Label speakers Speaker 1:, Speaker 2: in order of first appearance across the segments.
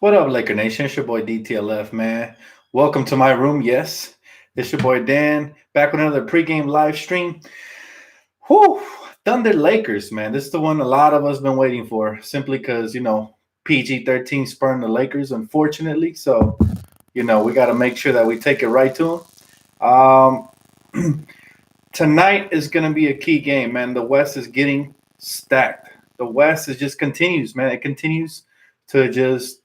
Speaker 1: What up, Laker Nation? It's your boy DTLF, man. Welcome to my room. Yes, it's your boy Dan back with another pregame live stream. Whew, Thunder Lakers, man. This is the one a lot of us been waiting for, simply because PG-13 spurned the Lakers, unfortunately. So we got to make sure that we take it right to them. Tonight is going to be a key game, man. The West is getting stacked. The West is just continues, man. It continues to just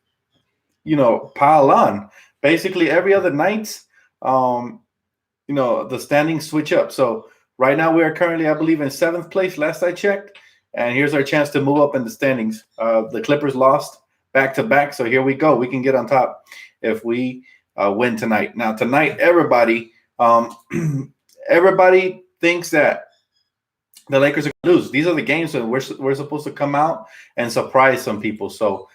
Speaker 1: pile on. Basically, every other night, the standings switch up. So right now we are currently, I believe, in seventh place, last I checked. And here's our chance to move up in the standings. The Clippers lost back to back. So here we go. We can get on top if we win tonight. Now, tonight, everybody thinks that the Lakers are going to lose. These are the games that we're supposed to come out and surprise some people. So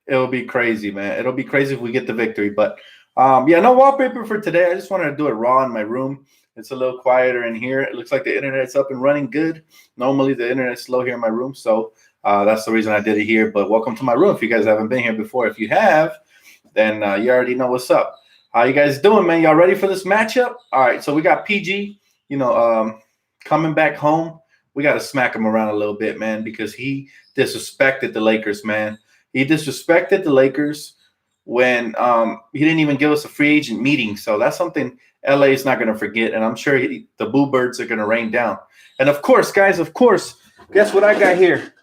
Speaker 1: it'll be crazy, man. It'll be crazy if we get the victory. But no wallpaper for today. I just wanted to do it raw in my room. It's a little quieter in here. It looks like the internet's up and running good. Normally the internet's slow here in my room, so that's the reason I did it here. But welcome to my room if you guys haven't been here before. If you have, then you already know what's up. How you guys doing, man? Y'all ready for this matchup? All right, so we got PG, coming back home. We got to smack him around a little bit, man, because he disrespected the Lakers, man. He disrespected the Lakers when he didn't even give us a free agent meeting. So that's something LA is not going to forget, and I'm sure the Boo Birds are going to rain down. And, of course, guys, guess what I got here?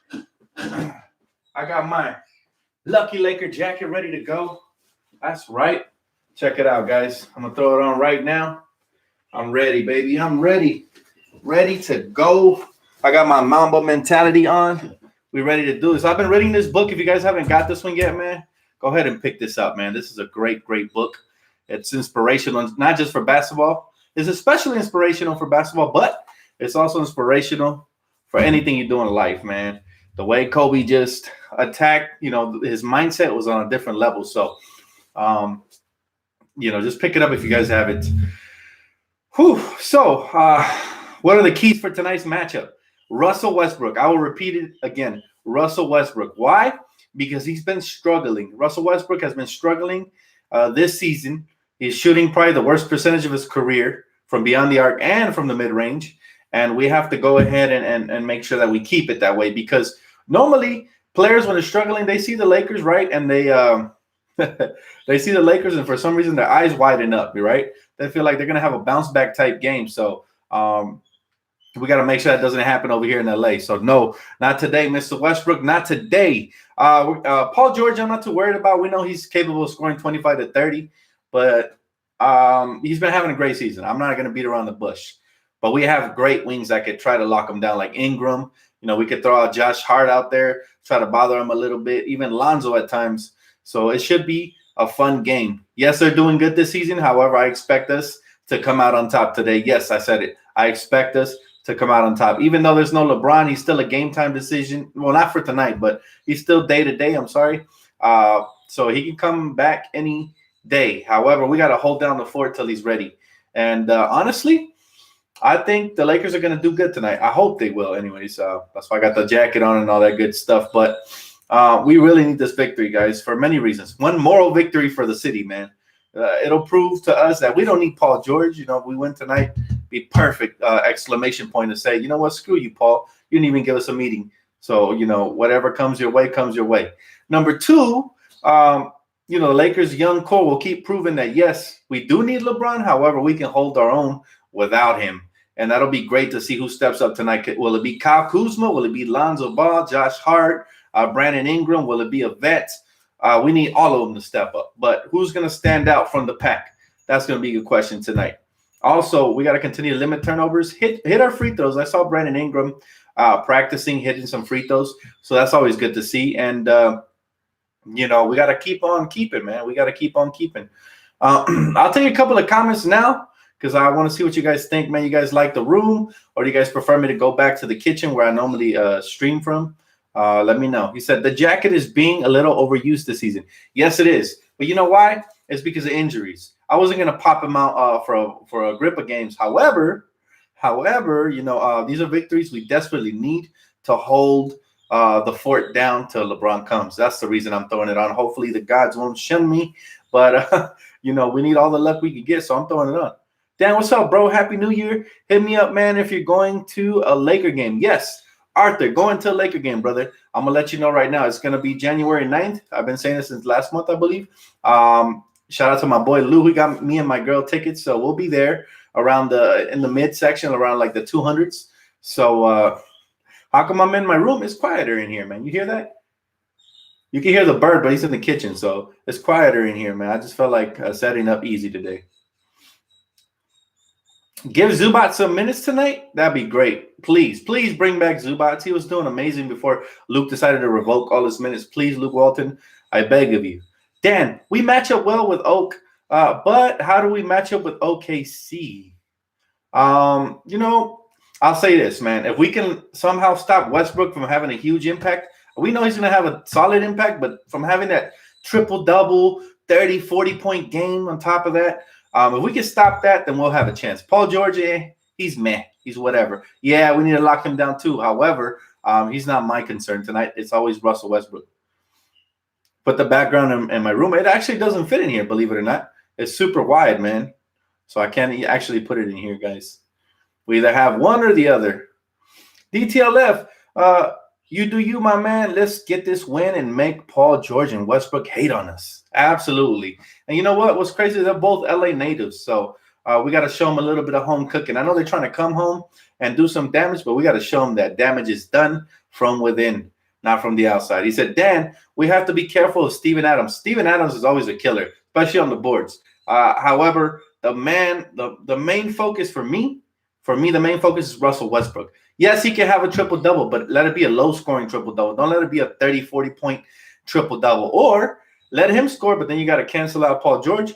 Speaker 1: I got my Lucky Laker jacket ready to go. That's right. Check it out, guys. I'm going to throw it on right now. I'm ready, baby. I'm ready. Ready to go. I got my Mamba mentality on. We ready to do this. I've been reading this book. If you guys haven't got this one yet, man, go ahead and pick this up, man. This is a great, great book. It's inspirational, not just for basketball. It's especially inspirational for basketball, but it's also inspirational for anything you do in life, man. The way Kobe just attacked, his mindset was on a different level. So, just pick it up if you guys have it. So, what are the keys for tonight's matchup? Russell Westbrook. I will repeat it again. Russell Westbrook. Why? Because he's been struggling. Russell Westbrook has been struggling this season. He's shooting probably the worst percentage of his career from beyond the arc and from the mid-range. And we have to go ahead and make sure that we keep it that way, because normally players, when they're struggling, they see the Lakers, right? And they they see the Lakers, and for some reason their eyes widen up, right? They feel like they're going to have a bounce-back type game. So we got to make sure that doesn't happen over here in LA. So, no, not today, Mr. Westbrook. Not today. Paul George, I'm not too worried about. We know he's capable of scoring 25 to 30, but he's been having a great season. I'm not going to beat around the bush. But we have great wings that could try to lock him down, like Ingram. We could throw out Josh Hart out there, try to bother him a little bit, even Lonzo at times. So it should be a fun game. Yes, they're doing good this season. However, I expect us to come out on top today. Yes, I said it. I expect us to come out on top. Even though there's no LeBron, he's still a game-time decision. Well, not for tonight, but he's still day-to-day. I'm sorry. So he can come back any day. However, we got to hold down the fort till he's ready. And honestly, I think the Lakers are going to do good tonight. I hope they will anyways. That's why I got the jacket on and all that good stuff. But we really need this victory, guys, for many reasons. One, moral victory for the city, man. It'll prove to us that we don't need Paul George. If we win tonight, be perfect exclamation point to say, you know what, screw you, Paul. You didn't even give us a meeting. So, whatever comes your way, comes your way. Number two, the Lakers' young core will keep proving that, yes, we do need LeBron. However, we can hold our own without him. And that'll be great to see who steps up tonight. Will it be Kyle Kuzma? Will it be Lonzo Ball, Josh Hart, Brandon Ingram? Will it be a vet? We need all of them to step up. But who's going to stand out from the pack? That's going to be a good question tonight. Also, we got to continue to limit turnovers. Hit our free throws. I saw Brandon Ingram practicing hitting some free throws. So that's always good to see. And, we got to keep on keeping, man. We got to keep on keeping. I'll take a couple of comments now, because I want to see what you guys think, man. You guys like the room, or do you guys prefer me to go back to the kitchen where I normally stream from? Let me know. He said, the jacket is being a little overused this season. Yes, it is. But you know why? It's because of injuries. I wasn't going to pop him out for a grip of games. However, these are victories we desperately need to hold the fort down till LeBron comes. That's the reason I'm throwing it on. Hopefully the gods won't shun me, but we need all the luck we can get, so I'm throwing it on. Dan, what's up, bro? Happy New Year. Hit me up, man, if you're going to a Laker game. Yes, Arthur, going to a Laker game, brother. I'm going to let you know right now. It's going to be January 9th. I've been saying this since last month, I believe. Shout out to my boy Lou. He got me and my girl tickets, so we'll be there around in the midsection, around like the 200s. So how come I'm in my room? It's quieter in here, man. You hear that? You can hear the bird, but he's in the kitchen, so it's quieter in here, man. I just felt like setting up easy today. Give Zubac some minutes tonight. That'd be great. Please bring back Zubac. He was doing amazing before Luke decided to revoke all his minutes. Please, Luke Walton, I beg of you. Dan, we match up well with Oak, but how do we match up with OKC? I'll say this, man. If we can somehow stop Westbrook from having a huge impact, we know he's going to have a solid impact, but from having that triple-double, 30, 40-point game on top of that, if we can stop that, then we'll have a chance. Paul George, he's meh. He's whatever. Yeah, we need to lock him down too. However, he's not my concern tonight. It's always Russell Westbrook. Put the background in my room. It actually doesn't fit in here, believe it or not. It's super wide, man. So I can't actually put it in here, guys. We either have one or the other. DTLF, you do you, my man. Let's get this win and make Paul George and Westbrook hate on us. Absolutely. And you know what? What's crazy? They're both LA natives. So we got to show them a little bit of home cooking. I know they're trying to come home and do some damage, but we got to show them that damage is done from within, not from the outside. He said, Dan, we have to be careful of Steven Adams. Steven Adams is always a killer, especially on the boards. However, the main focus for me, the main focus is Russell Westbrook. Yes, he can have a triple-double, but let it be a low-scoring triple-double. Don't let it be a 30, 40-point triple-double. Or let him score, but then you got to cancel out Paul George,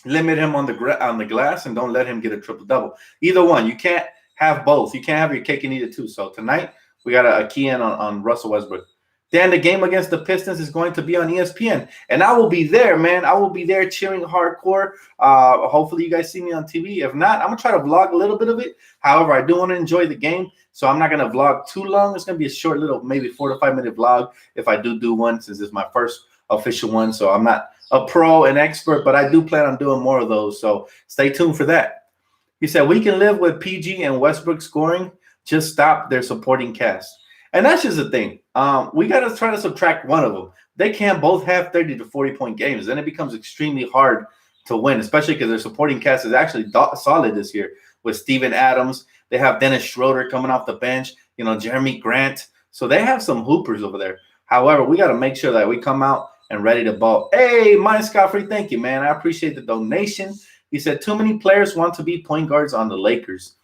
Speaker 1: limit him on the glass, and don't let him get a triple-double. Either one. You can't have both. You can't have your cake and eat it too. So tonight, we got a key in on Russell Westbrook. Dan, the game against the Pistons is going to be on ESPN, and I will be there, man. I will be there cheering hardcore. Hopefully, you guys see me on TV. If not, I'm going to try to vlog a little bit of it. However, I do want to enjoy the game, so I'm not going to vlog too long. It's going to be a short little, maybe 4 to 5 minute vlog if I do one, since it's my first official one. So I'm not a pro and expert, but I do plan on doing more of those, so stay tuned for that. He said, we can live with PG and Westbrook scoring. Just stop their supporting cast. And that's just the thing. We got to try to subtract one of them. They can't both have 30 to 40-point games. Then it becomes extremely hard to win, especially because their supporting cast is actually solid this year with Steven Adams. They have Dennis Schroeder coming off the bench, Jeremy Grant. So they have some hoopers over there. However, we got to make sure that we come out and ready to ball. Hey, Mike Scott-Free, thank you, man. I appreciate the donation. He said, too many players want to be point guards on the Lakers.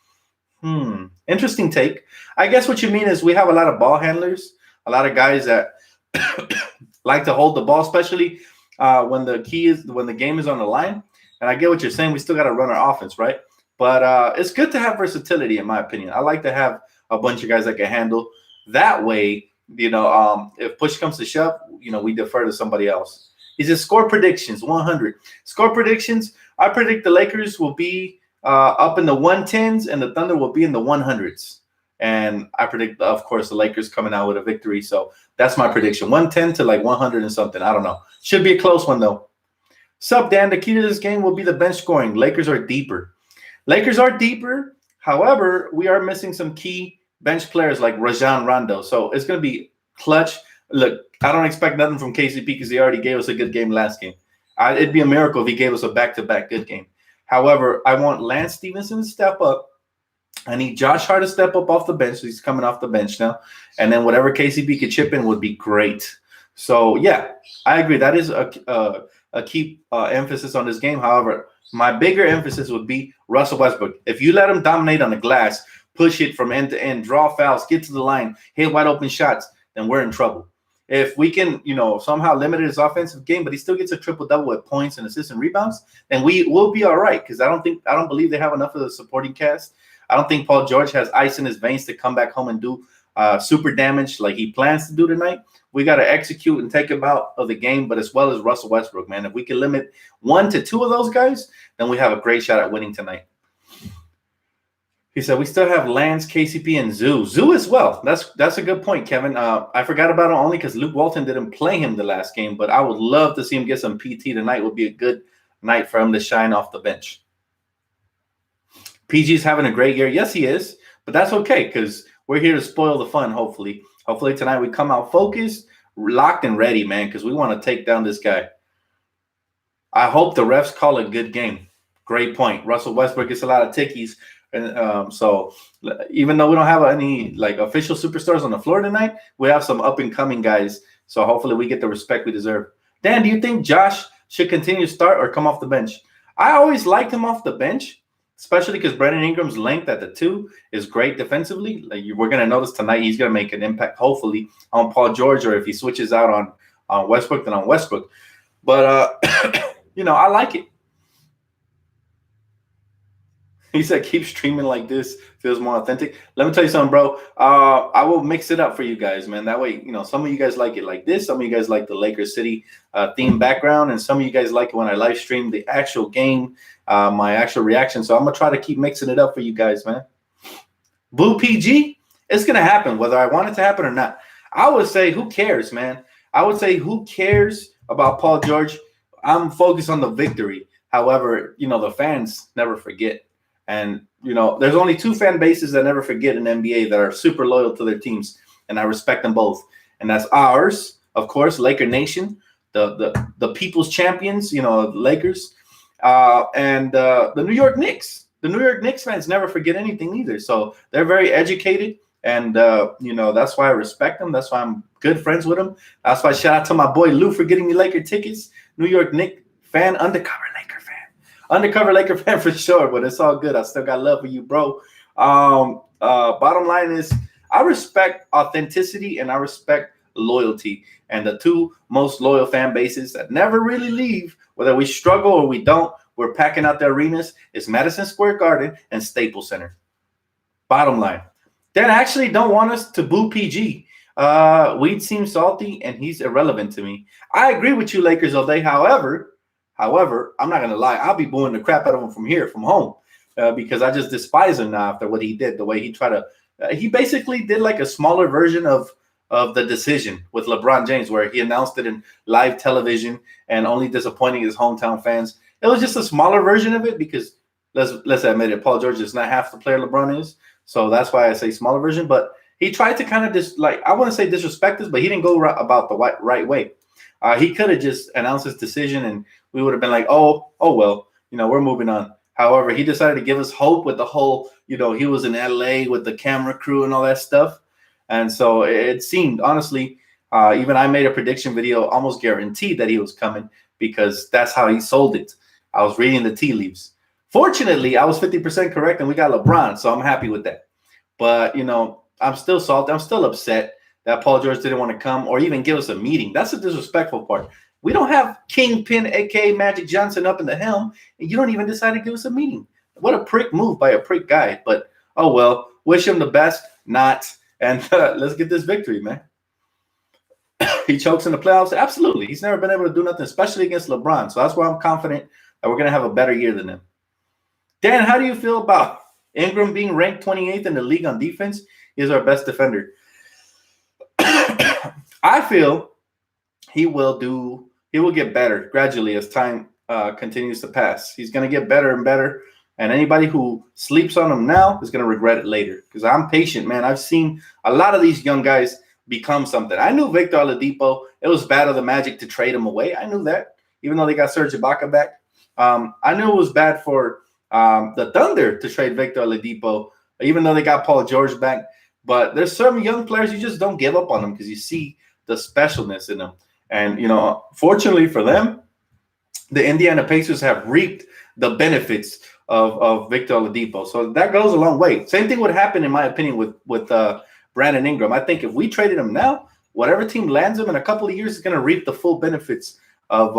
Speaker 1: Interesting take. I guess what you mean is we have a lot of ball handlers, a lot of guys that like to hold the ball, especially when the game is on the line. And I get what you're saying. We still got to run our offense, right? But it's good to have versatility, in my opinion. I like to have a bunch of guys that can handle. That way, if push comes to shove, we defer to somebody else. He says score predictions, 100. Score predictions, I predict the Lakers will be up in the 110s, and the Thunder will be in the 100s. And I predict, of course, the Lakers coming out with a victory. So that's my prediction. 110 to like 100 and something. I don't know. Should be a close one, though. Sup, Dan? The key to this game will be the bench scoring. Lakers are deeper. However, we are missing some key bench players like Rajon Rondo. So it's going to be clutch. Look, I don't expect nothing from KCP because he already gave us a good game last game. It'd be a miracle if he gave us a back-to-back good game. However, I want Lance Stevenson to step up. I need Josh Hart to step up off the bench. So he's coming off the bench now. And then whatever KCP could chip in would be great. So, yeah, I agree. That is a key emphasis on this game. However, my bigger emphasis would be Russell Westbrook. If you let him dominate on the glass, push it from end to end, draw fouls, get to the line, hit wide open shots, then we're in trouble. If we can, somehow limit his offensive game, but he still gets a triple-double with points and assists and rebounds, then we will be all right. Because I don't believe they have enough of the supporting cast. I don't think Paul George has ice in his veins to come back home and do super damage like he plans to do tonight. We got to execute and take him out of the game, but as well as Russell Westbrook, man. If we can limit 1 to 2 of those guys, then we have a great shot at winning tonight. He said we still have Lance, KCP, and Zoo. Zoo as well. That's a good point, Kevin. I forgot about him only because Luke Walton didn't play him the last game, but I would love to see him get some PT tonight. Would be a good night for him to shine off the bench. PG's having a great year. Yes, he is, but that's okay because we're here to spoil the fun. Hopefully tonight we come out focused, locked, and ready, man, because we want to take down this guy. I hope the refs call a good game. Great point. Russell Westbrook gets a lot of tickies. And so even though we don't have any like official superstars on the floor tonight, we have some up and coming guys. So hopefully we get the respect we deserve. Dan, do you think Josh should continue to start or come off the bench? I always liked him off the bench, especially because Brandon Ingram's length at the 2 is great defensively. Like we're going to notice tonight, he's going to make an impact, hopefully, on Paul George, or if he switches out on Westbrook, then on Westbrook. But, I like it. He said, keep streaming like this. Feels more authentic. Let me tell you something, bro. I will mix it up for you guys, man. That way, some of you guys like it like this. Some of you guys like the Lakers City theme background. And some of you guys like it when I live stream the actual game, my actual reaction. So I'm going to try to keep mixing it up for you guys, man. Blue PG, it's going to happen, whether I want it to happen or not. I would say, who cares, man? I would say, who cares about Paul George? I'm focused on the victory. However, the fans never forget. And, there's only 2 fan bases that never forget in NBA that are super loyal to their teams. And I respect them both. And that's ours, of course, Laker Nation, the people's champions, Lakers, and the New York Knicks. The New York Knicks fans never forget anything either. So they're very educated. And, that's why I respect them. That's why I'm good friends with them. That's why shout out to my boy Lou for getting me Laker tickets. New York Knicks fan, undercover Laker fan for sure, but it's all good. I still got love for you, bro. Bottom line is I respect authenticity and I respect loyalty. And the 2 most loyal fan bases that never really leave, whether we struggle or we don't, we're packing out the arenas, is Madison Square Garden and Staples Center. Bottom line. Then I actually don't want us to boo PG. Weed seems salty and he's irrelevant to me. I agree with you, Lakers, all day. However, I'm not going to lie. I'll be booing the crap out of him from home, because I just despise him now after what he did, the way he tried to he basically did like a smaller version of The Decision with LeBron James, where he announced it in live television and only disappointing his hometown fans. It was just a smaller version of it because let's admit it, Paul George is not half the player LeBron is. So that's why I say smaller version. But he tried to kind of I want to say disrespect us, but he didn't go about the right way. He could have just announced his decision and we would have been like, oh well, we're moving on. However, he decided to give us hope with the whole, he was in LA with the camera crew and all that stuff. And so it seemed, honestly, even I made a prediction video, almost guaranteed that he was coming because that's how he sold it. I was reading the tea leaves. Fortunately, I was 50% correct and we got LeBron, so I'm happy with that. But, I'm still salty. I'm still upset that Paul George didn't want to come or even give us a meeting. That's the disrespectful part. We don't have Kingpin, a.k.a. Magic Johnson, up in the helm, and you don't even decide to give us a meeting. What a prick move by a prick guy. But, oh, well, wish him the best, not. And let's get this victory, man. He chokes in the playoffs. Absolutely. He's never been able to do nothing, especially against LeBron. So that's why I'm confident that we're going to have a better year than him. Dan, how do you feel about Ingram being ranked 28th in the league on defense? He's our best defender. I feel he will get better gradually as time continues to pass. He's going to get better and better. And anybody who sleeps on him now is going to regret it later. Because I'm patient, man. I've seen a lot of these young guys become something. I knew Victor Oladipo. It was bad of the Magic to trade him away. I knew that, even though they got Serge Ibaka back. I knew it was bad for the Thunder to trade Victor Oladipo, even though they got Paul George back. But there's some young players you just don't give up on them because you see the specialness in them. And, fortunately for them, the Indiana Pacers have reaped the benefits of Victor Oladipo. So that goes a long way. Same thing would happen, in my opinion, with Brandon Ingram. I think if we traded him now, whatever team lands him in a couple of years is going to reap the full benefits of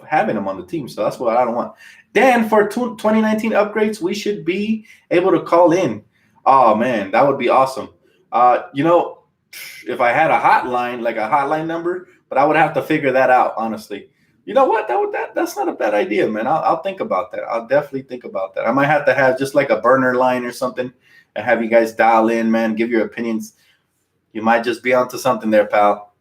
Speaker 1: having him on the team. So that's what I don't want. Dan, for 2019 upgrades, we should be able to call in. Oh, man, that would be awesome. If I had a hotline, like a hotline number, but I would have to figure that out, honestly. You know what? That's not a bad idea, man. I'll think about that. I'll definitely think about that. I might have to have just like a burner line or something and have you guys dial in, man. Give your opinions. You might just be onto something there, pal.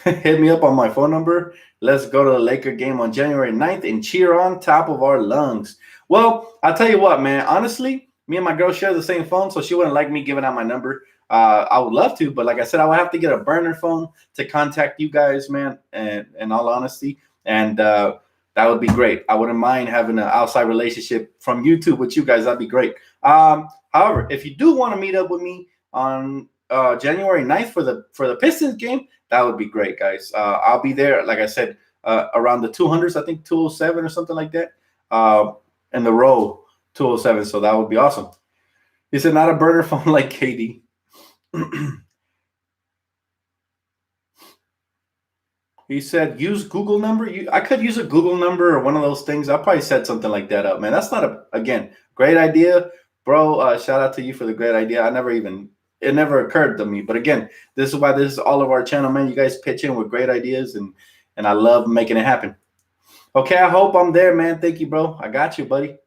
Speaker 1: Hit me up on my phone number. Let's go to the Laker game on January 9th and cheer on top of our lungs. Well, I'll tell you what, man. Honestly, me and my girl share the same phone, so she wouldn't like me giving out my number. I would love to, but like I said, I would have to get a burner phone to contact you guys, man, and in all honesty. And that would be great. I wouldn't mind having an outside relationship from YouTube with you guys. That'd be great. However, if you do want to meet up with me on January 9th for the Pistons game, that would be great, guys. I'll be there, like I said, around the 200s, I think 207 or something like that, in the row 207. So that would be awesome. He said, not a burner phone like KD. He said, use Google number. I could use a Google number or one of those things. I probably set something like that up, man. That's not again, great idea, bro. Shout out to you for the great idea. It never occurred to me. But again, this is why this is all of our channel, man. You guys pitch in with great ideas, and I love making it happen. Okay, I hope I'm there, man. Thank you, bro. I got you, buddy.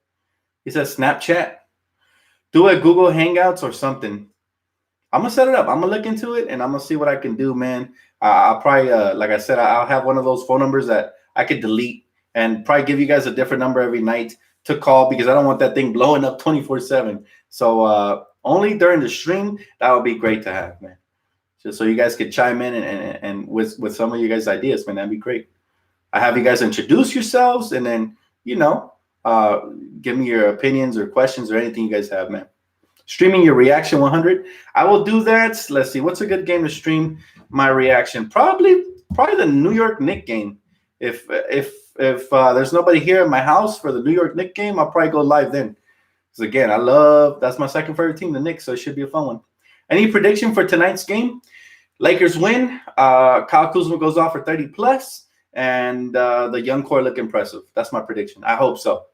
Speaker 1: He says Snapchat. Do it Google Hangouts or something. I'm going to set it up. I'm going to look into it, and I'm going to see what I can do, man. I'll probably, like I said, I'll have one of those phone numbers that I could delete and probably give you guys a different number every night to call because I don't want that thing blowing up 24/7. So only during the stream, that would be great to have, man. Just so you guys could chime in and with some of you guys' ideas, man, that'd be great. I have you guys introduce yourselves and then, give me your opinions or questions or anything you guys have, man. Streaming your reaction 100. I will do that. Let's see. What's a good game to stream my reaction? Probably the New York Knicks game. If there's nobody here in my house for the New York Knicks game, I'll probably go live then. Because again, that's my second favorite team, the Knicks, so it should be a fun one. Any prediction for tonight's game? Lakers win. Kyle Kuzma goes off for 30 plus, and the young core look impressive. That's my prediction. I hope so.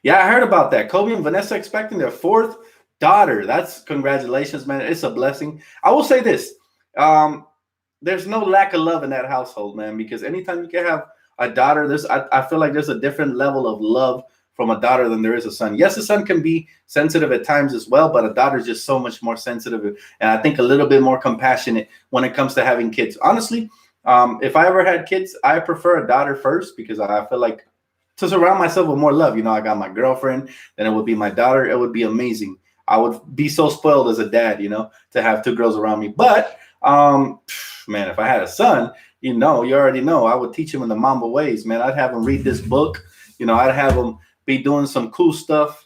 Speaker 1: Yeah, I heard about that. Kobe and Vanessa expecting their fourth daughter. That's congratulations, man. It's a blessing. I will say this. There's no lack of love in that household, man, because anytime you can have a daughter, I feel like there's a different level of love from a daughter than there is a son. Yes, a son can be sensitive at times as well, but a daughter is just so much more sensitive and I think a little bit more compassionate when it comes to having kids. Honestly, if I ever had kids, I prefer a daughter first because I feel like to surround myself with more love. I got my girlfriend, then it would be my daughter. It would be amazing. I would be so spoiled as a dad, to have two girls around me. But, man, if I had a son, you already know, I would teach him in the Mamba ways, man. I'd have him read this book. I'd have him be doing some cool stuff.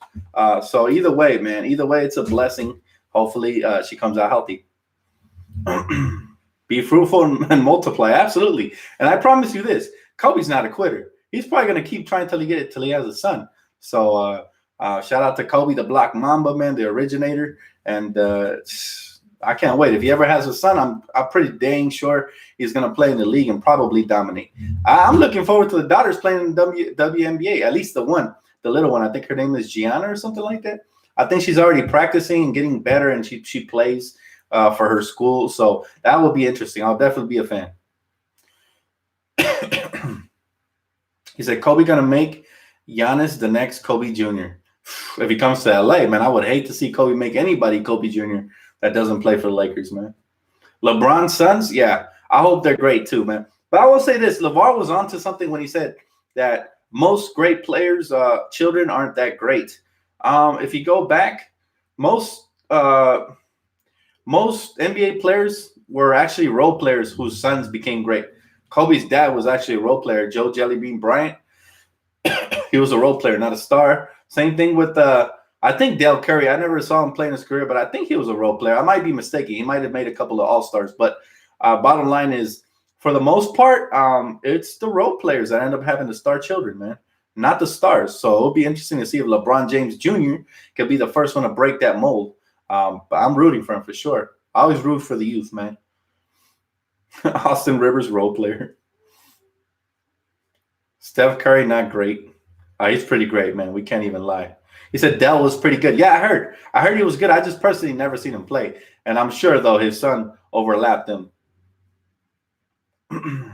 Speaker 1: So either way, man, it's a blessing. Hopefully she comes out healthy. Be fruitful and multiply. Absolutely. And I promise you this, Kobe's not a quitter. He's probably going to keep trying till he has a son. So shout out to Kobe, the Black Mamba, man, the originator. And I can't wait. If he ever has a son, I'm pretty dang sure he's going to play in the league and probably dominate. I'm looking forward to the daughters playing in the WNBA, at least the little one. I think her name is Gianna or something like that. I think she's already practicing and getting better, and she plays for her school. So that will be interesting. I'll definitely be a fan. He said, Kobe going to make Giannis the next Kobe Jr. If he comes to LA, man, I would hate to see Kobe make anybody Kobe Jr. that doesn't play for the Lakers, man. LeBron's sons, yeah, I hope they're great too, man. But I will say this, LeVar was onto something when he said that most great players' children aren't that great. If you go back, most NBA players were actually role players whose sons became great. Kobe's dad was actually a role player, Joe Jellybean Bryant. He was a role player, not a star. Same thing with, I think Dale Curry. I never saw him play in his career, but I think he was a role player. I might be mistaken. He might have made a couple of All-Stars. But bottom line is, for the most part, it's the role players that end up having the star children, man, not the stars. So it'll be interesting to see if LeBron James Jr. can be the first one to break that mold. But I'm rooting for him for sure. I always root for the youth, man. Austin Rivers, role player. Steph Curry, not great. He's pretty great, man. We can't even lie. He said Dell was pretty good. Yeah, I heard he was good. I just personally never seen him play. And I'm sure, though, his son overlapped him. You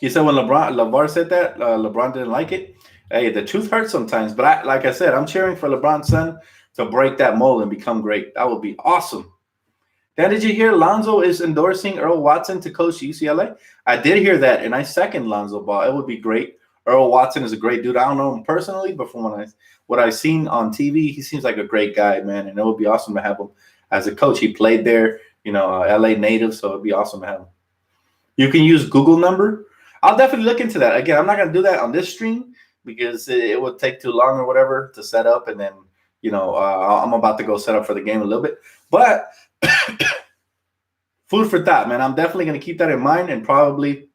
Speaker 1: said when LeVar said that, LeBron didn't like it. Hey, the truth hurts sometimes, but like I said, I'm cheering for LeBron's son to break that mold and become great. That would be awesome. Then did you hear Lonzo is endorsing Earl Watson to coach UCLA? I did hear that, and I second Lonzo Ball. It would be great. Earl Watson is a great dude. I don't know him personally, but from what I've seen on TV, he seems like a great guy, man. And it would be awesome to have him as a coach. He played there, LA native, so it'd be awesome to have him. You can use Google number. I'll definitely look into that. Again, I'm not going to do that on this stream because it would take too long or whatever to set up. And then, I'm about to go set up for the game a little bit. But food for thought, man. I'm definitely going to keep that in mind. And probably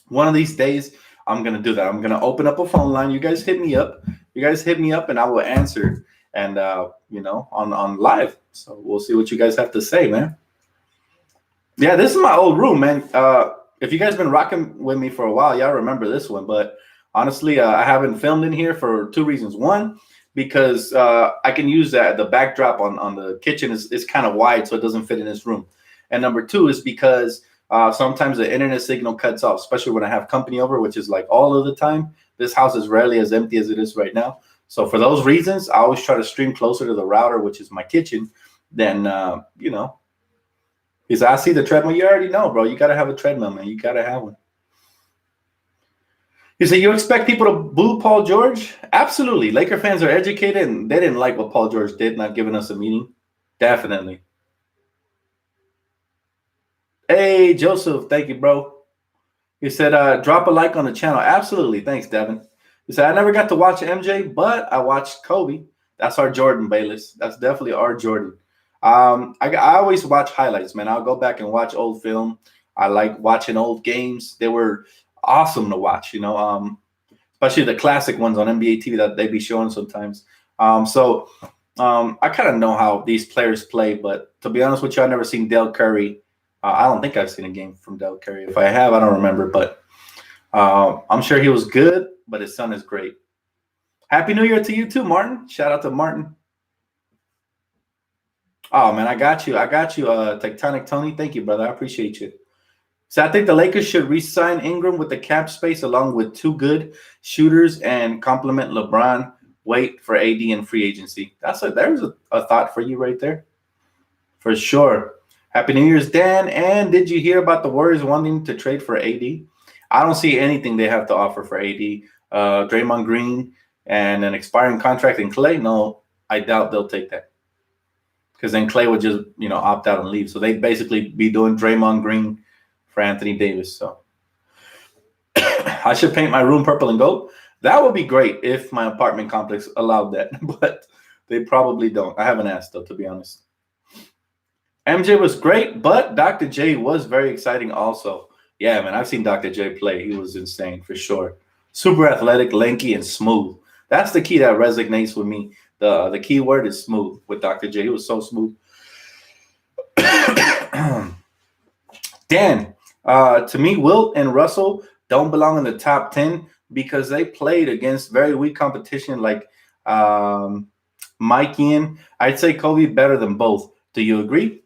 Speaker 1: one of these days, I'm going to do that. I'm going to open up a phone line. You guys hit me up. And I will answer. And, on live. So we'll see what you guys have to say, man. Yeah, this is my old room, man. If you guys been rocking with me for a while, y'all remember this one. But honestly, I haven't filmed in here for two reasons. One, because I can use the backdrop on the kitchen is kind of wide, so it doesn't fit in this room. And number two is because sometimes the internet signal cuts off, especially when I have company over, which is like all of the time. This house is rarely as empty as it is right now. So for those reasons, I always try to stream closer to the router, which is my kitchen, than, because I see the treadmill. You already know, bro. You got to have a treadmill, man. You got to have one. You say you expect people to boo Paul George? Absolutely. Laker fans are educated, and they didn't like what Paul George did, not giving us a meeting. Definitely. Hey, Joseph. Thank you, bro. He said, drop a like on the channel. Absolutely. Thanks, Devin. He said, I never got to watch MJ, but I watched Kobe. That's our Jordan, Bayless. That's definitely our Jordan. I always watch highlights, man. I'll go back and watch old film. I like watching old games. They were awesome to watch, especially the classic ones on NBA TV that they be showing sometimes. I kind of know how these players play, but to be honest with you, I've never seen Del Curry. I don't think I've seen a game from Del Curry. If I have, I don't remember, but I'm sure he was good, but his son is great. Happy New Year to you too, Martin. Shout out to Martin. Oh, man, I got you. Tectonic Tony. Thank you, brother. I appreciate you. So I think the Lakers should re-sign Ingram with the cap space along with two good shooters and complement LeBron. Wait for AD and free agency. There's a thought for you right there. For sure. Happy New Year's, Dan. And did you hear about the Warriors wanting to trade for AD? I don't see anything they have to offer for AD. Draymond Green and an expiring contract in Clay? No, I doubt they'll take that. Because then Clay would just, opt out and leave. So they'd basically be doing Draymond Green for Anthony Davis. So I should paint my room purple and gold. That would be great if my apartment complex allowed that. But they probably don't. I haven't asked, though, to be honest. MJ was great, but Dr. J was very exciting also. Yeah, man, I've seen Dr. J play. He was insane for sure. Super athletic, lanky, and smooth. That's the key that resonates with me. The key word is smooth with Dr. J. He was so smooth. Dan, to me, Wilt and Russell don't belong in the top 10 because they played against very weak competition like Mike Ian. I'd say Kobe better than both. Do you agree?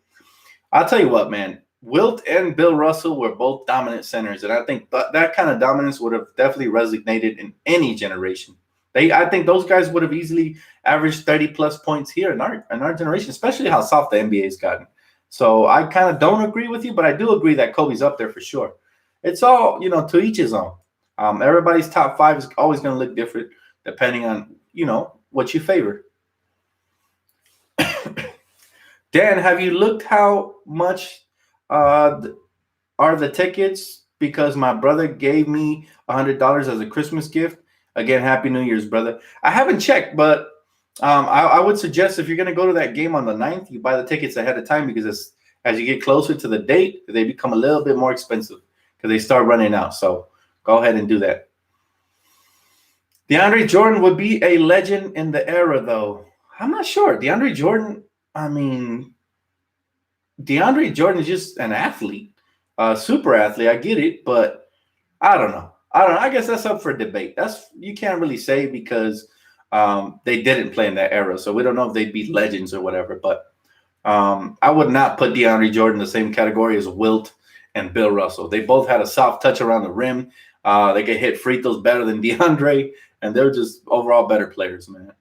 Speaker 1: I'll tell you what, man. Wilt and Bill Russell were both dominant centers, and I think that kind of dominance would have definitely resonated in any generation. I think those guys would have easily averaged 30-plus points here in our generation, especially how soft the NBA has gotten. So I kind of don't agree with you, but I do agree that Kobe's up there for sure. It's all, to each his own. Everybody's top five is always going to look different depending on, what you favor. Dan, have you looked how much are the tickets? Because my brother gave me $100 as a Christmas gift. Again, Happy New Year's, brother. I haven't checked, but I would suggest if you're going to go to that game on the 9th, you buy the tickets ahead of time because as you get closer to the date, they become a little bit more expensive because they start running out. So go ahead and do that. DeAndre Jordan would be a legend in the era, though. I'm not sure. DeAndre Jordan is just an athlete, a super athlete. I get it, but I don't know. I guess that's up for debate. You can't really say because they didn't play in that era, so we don't know if they'd be legends or whatever. But I would not put DeAndre Jordan in the same category as Wilt and Bill Russell. They both had a soft touch around the rim. They could hit free throws better than DeAndre, and they're just overall better players, man.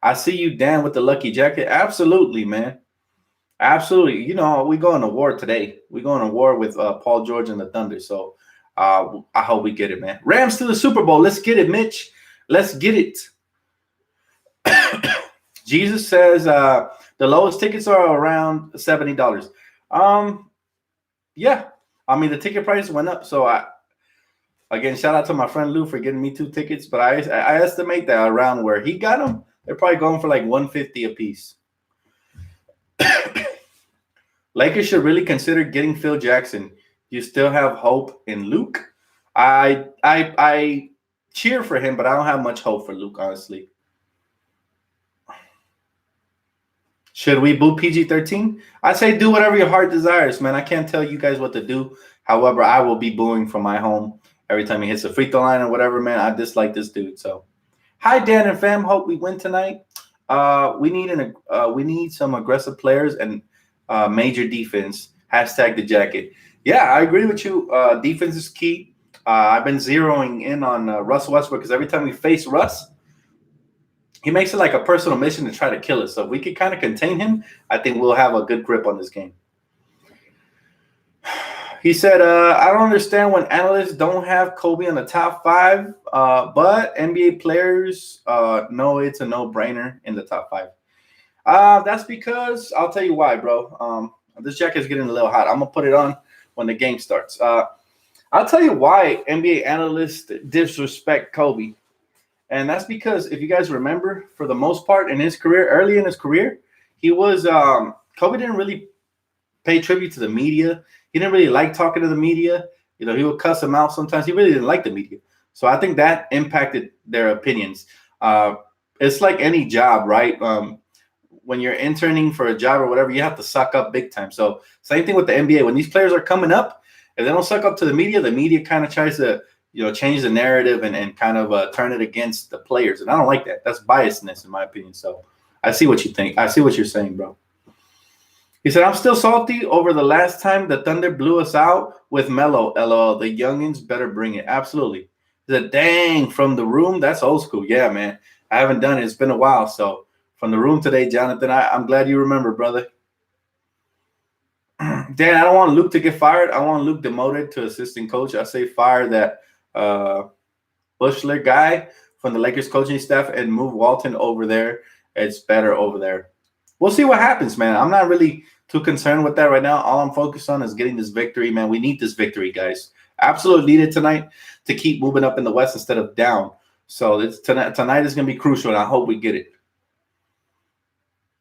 Speaker 1: I see you, Dan, with the lucky jacket. Absolutely, man. Absolutely. You know, we going to war today. We going to war with Paul George and the Thunder. So I hope we get it, man. Rams to the Super Bowl. Let's get it, Mitch. Let's get it. Jesus says the lowest tickets are around $70. Yeah. I mean, the ticket price went up. So again, shout out to my friend Lou for getting me 2 tickets. But I estimate that around where he got them, they're probably going for like $150 a piece. Lakers should really consider getting Phil Jackson. You still have hope in Luke? I cheer for him, but I don't have much hope for Luke, honestly. Should we boo PG-13? I say do whatever your heart desires, man. I can't tell you guys what to do. However, I will be booing from my home every time he hits a free throw line or whatever, man. I dislike this dude. So, hi, Dan and fam. Hope we win tonight. We need some aggressive players and major defense. Hashtag the jacket. Yeah, I agree with you. Defense is key. I've been zeroing in on Russell Westbrook because every time we face Russ, he makes it like a personal mission to try to kill us. So if we can kind of contain him, I think we'll have a good grip on this game. He said, I don't understand when analysts don't have Kobe on the top 5, but NBA players know it's a no-brainer in the top 5. That's because I'll tell you why, bro. This jacket is getting a little hot. I'm going to put it on when the game starts. I'll tell you why NBA analysts disrespect Kobe. And that's because if you guys remember, for the most part in his career, early in his career, he was Kobe didn't really pay tribute to the media. He didn't really like talking to the media. You know, he would cuss them out sometimes. He really didn't like the media. So I think that impacted their opinions. It's like any job, right? When you're interning for a job or whatever, you have to suck up big time. So same thing with the NBA. When these players are coming up, if they don't suck up to the media kind of tries to, change the narrative and kind of turn it against the players. And I don't like that. That's biasness, in my opinion. So I see what you think. I see what you're saying, bro. He said, I'm still salty over the last time the Thunder blew us out with Melo. LOL. The youngins better bring it. Absolutely. He said, dang, from the room. That's old school. Yeah, man. I haven't done it. It's been a while. So from the room today, Jonathan, I'm glad you remember, brother. Dan, I don't want Luke to get fired. I want Luke demoted to assistant coach. I say fire that Bushler guy from the Lakers coaching staff and move Walton over there. It's better over there. We'll see what happens, man. I'm not really too concerned with that right now. All I'm focused on is getting this victory, man. We need this victory, guys. Absolutely need it tonight to keep moving up in the West instead of down. So tonight is going to be crucial, and I hope we get it.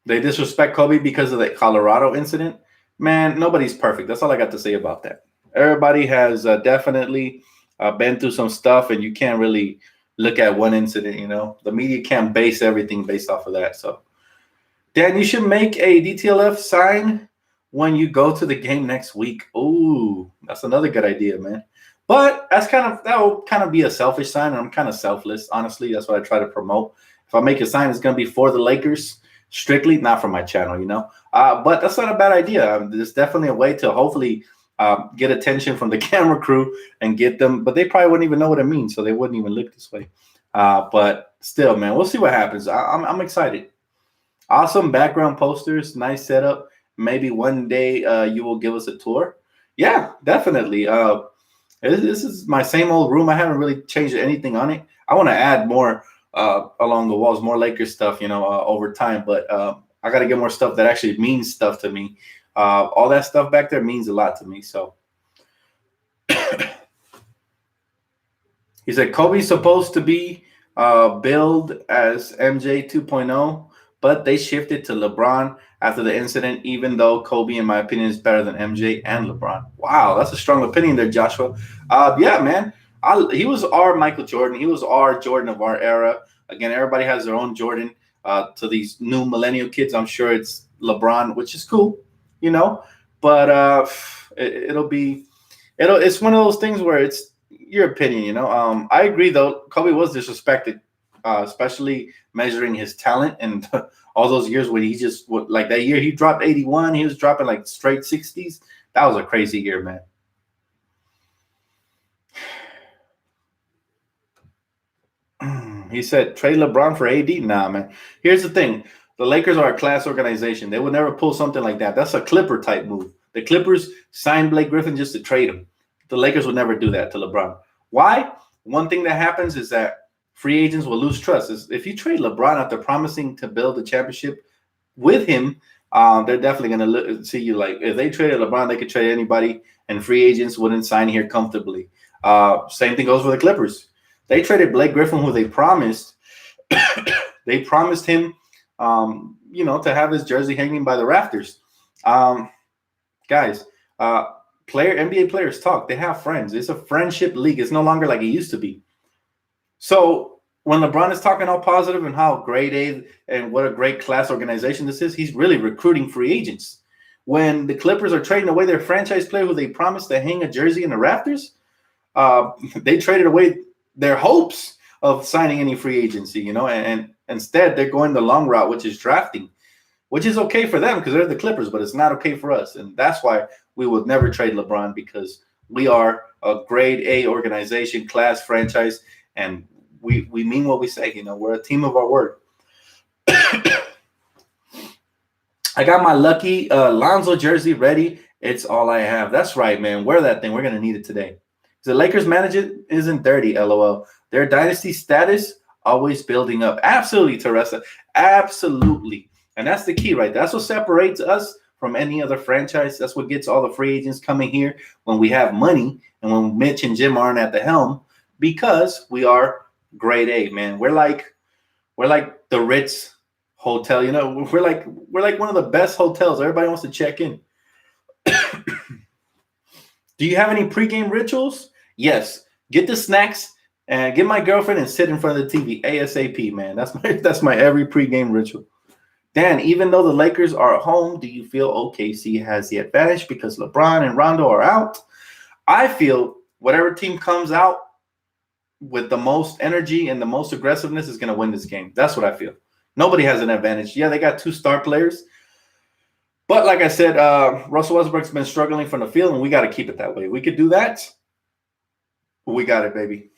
Speaker 1: They disrespect Kobe because of the Colorado incident. Man, nobody's perfect. That's all I got to say about that. Everybody has definitely been through some stuff, and you can't really look at one incident, The media can't base everything based off of that. So, Dan, you should make a DTLF sign when you go to the game next week. Ooh, that's another good idea, man. But that will kind of be a selfish sign, and I'm kind of selfless, honestly. That's what I try to promote. If I make a sign, it's going to be for the Lakers, strictly, not for my channel, But that's not a bad idea. There's definitely a way to hopefully get attention from the camera crew and get them, but they probably wouldn't even know what it means, so they wouldn't even look this way. But still, man, we'll see what happens. I'm excited. Awesome background posters, nice setup. Maybe one day you will give us a tour. Yeah, definitely. This is my same old room. I haven't really changed anything on it. I want to add more along the walls, more Lakers stuff, over time. But I got to get more stuff that actually means stuff to me. All that stuff back there means a lot to me. So he said Kobe's supposed to be billed as MJ 2.0, but they shifted to LeBron after the incident, even though Kobe, in my opinion, is better than MJ and LeBron. Wow, that's a strong opinion there, Joshua. Yeah, man. He was our Michael Jordan. He was our Jordan of our era. Again, everybody has their own Jordan. To these new millennial kids, I'm sure it's LeBron, which is cool. But it's one of those things where it's your opinion, I agree, though. Kobe was disrespected, especially measuring his talent and all those years when he just, like that year he dropped 81, he was dropping like straight 60s. That was a crazy year, man. He said, trade LeBron for AD? Nah, man. Here's the thing. The Lakers are a class organization. They would never pull something like that. That's a Clipper type move. The Clippers signed Blake Griffin just to trade him. The Lakers would never do that to LeBron. Why? One thing that happens is that free agents will lose trust. If you trade LeBron after promising to build a championship with him, they're definitely going to see you like, if they traded LeBron, they could trade anybody, and free agents wouldn't sign here comfortably. Same thing goes for the Clippers. They traded Blake Griffin, who they promised. They promised him, to have his jersey hanging by the rafters. Guys, NBA players talk. They have friends. It's a friendship league. It's no longer like it used to be. So when LeBron is talking all positive and how great A and what a great class organization this is, he's really recruiting free agents. When the Clippers are trading away their franchise player who they promised to hang a jersey in the rafters, they traded away their hopes of signing any free agency, and instead they're going the long route, which is drafting, which is okay for them because they're the Clippers, but it's not okay for us. And that's why we will never trade LeBron, because we are a grade A organization, class franchise, and we mean what we say. We're a team of our word. I got my lucky Lonzo jersey ready. It's all I have. That's right, man. Wear that thing. We're going to need it today. The Lakers management isn't dirty, LOL. Their dynasty status always building up. Absolutely, Teresa. Absolutely. And that's the key, right? That's what separates us from any other franchise. That's what gets all the free agents coming here when we have money and when Mitch and Jim aren't at the helm, because we are grade A, man. We're like the Ritz hotel, we're like one of the best hotels. Everybody wants to check in. Do you have any pregame rituals? Yes. Get the snacks and get my girlfriend and sit in front of the TV ASAP, man. That's my every pregame ritual. Dan, even though the Lakers are at home, do you feel OKC has the advantage because LeBron and Rondo are out? I feel whatever team comes out with the most energy and the most aggressiveness is going to win this game. That's what I feel. Nobody has an advantage. Yeah, they got two star players. But like I said, Russell Westbrook's been struggling from the field, and we got to keep it that way. We could do that. We got it, baby.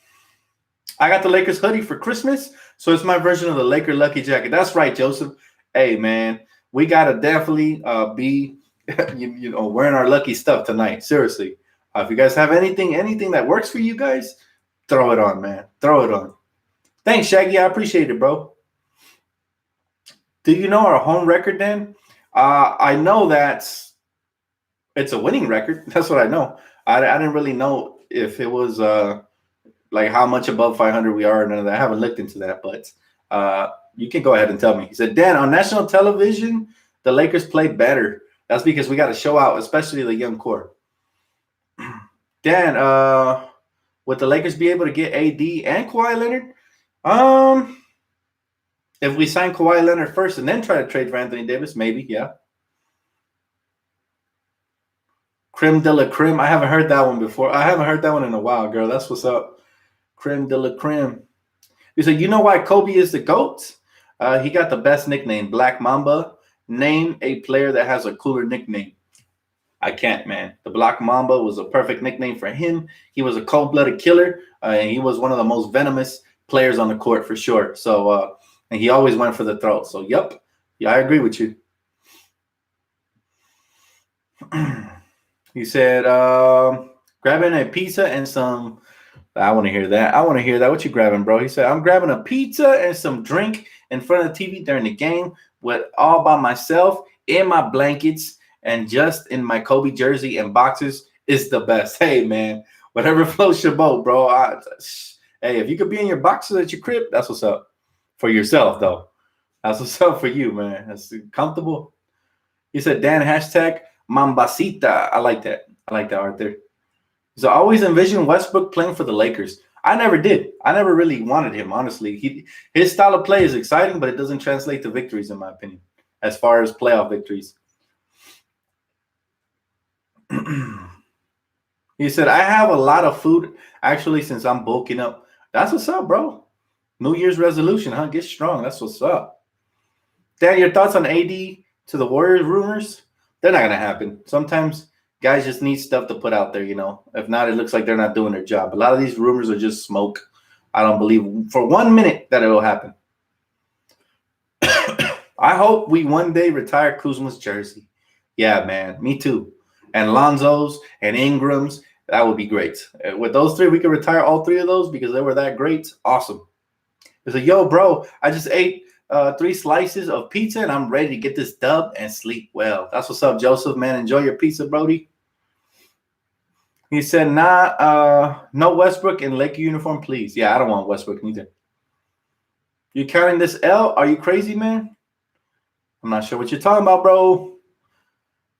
Speaker 1: I got the Lakers hoodie for Christmas, so it's my version of the Laker Lucky Jacket. That's right, Joseph. Hey, man, we got to definitely be wearing our lucky stuff tonight. Seriously. If you guys have anything that works for you guys, throw it on, man. Throw it on. Thanks, Shaggy. I appreciate it, bro. Do you know our home record, Dan? I know that it's a winning record. That's what I know. I didn't really know if it was like how much above 500 we are. None of that. I haven't looked into that, but you can go ahead and tell me. He said, Dan, on national television, the Lakers play better. That's because we got to show out, especially the young core. Dan, would the Lakers be able to get AD and Kawhi Leonard? If we sign Kawhi Leonard first and then try to trade for Anthony Davis, maybe, yeah. Creme de la creme. I haven't heard that one before. I haven't heard that one in a while, girl. That's what's up. Creme de la creme. You said, you know why Kobe is the GOAT? He got the best nickname, Black Mamba. Name a player that has a cooler nickname. I can't, man. The Black Mamba was a perfect nickname for him. He was a cold-blooded killer, and he was one of the most venomous players on the court for sure. So, and he always went for the throat. So, yep. Yeah, I agree with you. He said, grabbing a pizza and some. I want to hear that. What you grabbing, bro? He said, I'm grabbing a pizza and some drink in front of the TV during the game with all by myself in my blankets and just in my Kobe jersey and boxers is the best. Hey, man, whatever floats your boat, bro. Hey, if you could be in your boxers at your crib, that's what's up. For yourself, though. That's what's up for you, man. That's comfortable. He said, Dan, hashtag Mambasita. I like that, Arthur. So I always envisioned Westbrook playing for the Lakers. I never did. I never really wanted him, honestly. His style of play is exciting, but it doesn't translate to victories, in my opinion, as far as playoff victories. He said, I have a lot of food, actually, since I'm bulking up. That's what's up, bro. New Year's resolution, huh? Get strong. That's what's up. Dan, your thoughts on AD to the Warriors rumors? They're not going to happen. Sometimes guys just need stuff to put out there, If not, it looks like they're not doing their job. A lot of these rumors are just smoke. I don't believe for 1 minute that it'll happen. I hope we one day retire Kuzma's jersey. Yeah, man, me too. And Lonzo's and Ingram's, that would be great. With those three, we could retire all three of those because they were that great. Awesome. It's like, yo, bro, I just ate 3 slices of pizza and I'm ready to get this dub and sleep well. That's what's up, Joseph, man. Enjoy your pizza, Brody. He said, nah, no Westbrook in Laker uniform, please. Yeah, I don't want Westbrook neither. You counting this L? Are you crazy, man? I'm not sure what you're talking about, bro.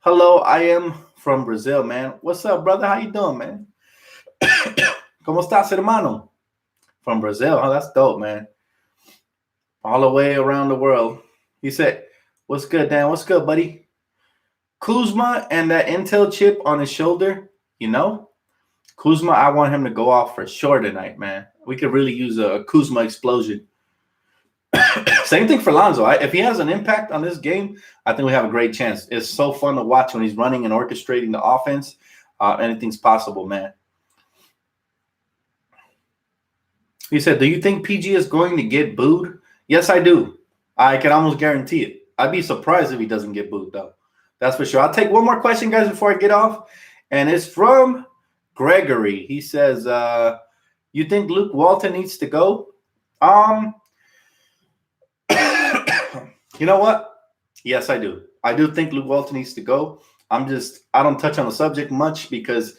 Speaker 1: Hello, I am from Brazil, man. What's up, brother? How you doing, man? ¿Cómo estás, hermano? From Brazil, huh? That's dope, man. All the way around the world. He said, what's good, Dan? What's good, buddy? Kuzma and that Intel chip on his shoulder, you know? Kuzma, I want him to go off for sure tonight, man. We could really use a Kuzma explosion. Same thing for Lonzo. If he has an impact on this game, I think we have a great chance. It's so fun to watch when he's running and orchestrating the offense. Anything's possible, man. He said, do you think PG is going to get booed? Yes, I do. I can almost guarantee it. I'd be surprised if he doesn't get booed, though. That's for sure. I'll take one more question, guys, before I get off. And it's from Gregory. He says, you think Luke Walton needs to go? You know what? Yes, I do. I do think Luke Walton needs to go. I don't touch on the subject much because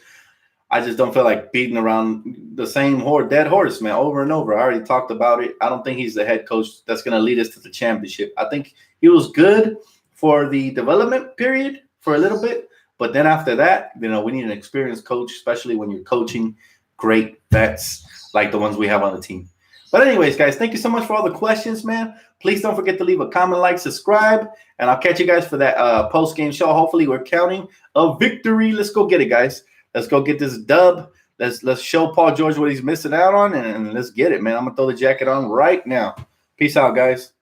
Speaker 1: I just don't feel like beating around the same dead horse, man, over and over. I already talked about it. I don't think he's the head coach that's going to lead us to the championship. I think he was good for the development period for a little bit. But then after that, we need an experienced coach, especially when you're coaching great vets like the ones we have on the team. But anyways, guys, thank you so much for all the questions, man. Please don't forget to leave a comment, like, subscribe, and I'll catch you guys for that post-game show. Hopefully, we're counting a victory. Let's go get it, guys. Let's go get this dub. Let's show Paul George what he's missing out on, and let's get it, man. I'm going to throw the jacket on right now. Peace out, guys.